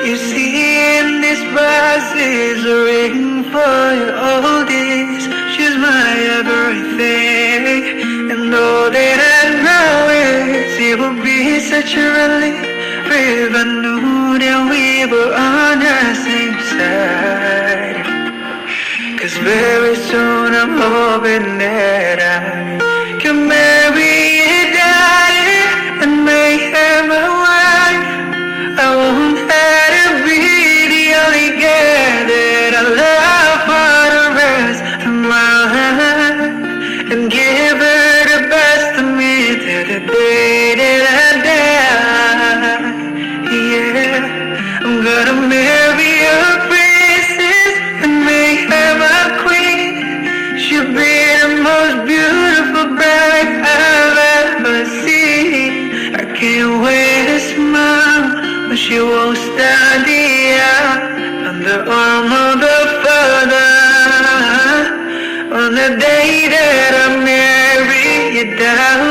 You see, in this box is a ring for your oldies. She's my everything, and all that I know is it would be such a relief if I knew that we were on the same side. 'Cause very soon I'm hoping that I can marry your daddy and make her my wife. I won't have to be the only girl that I love for the rest of my life, and give her the best of me till the day that I die. Yeah, I'm gonna marry a princess and make her my queen. She'll be the most beautiful bride I've ever seen. I can't wait to smile when she walks down the aisle on the arm of the father. On the day that I marry you, darling.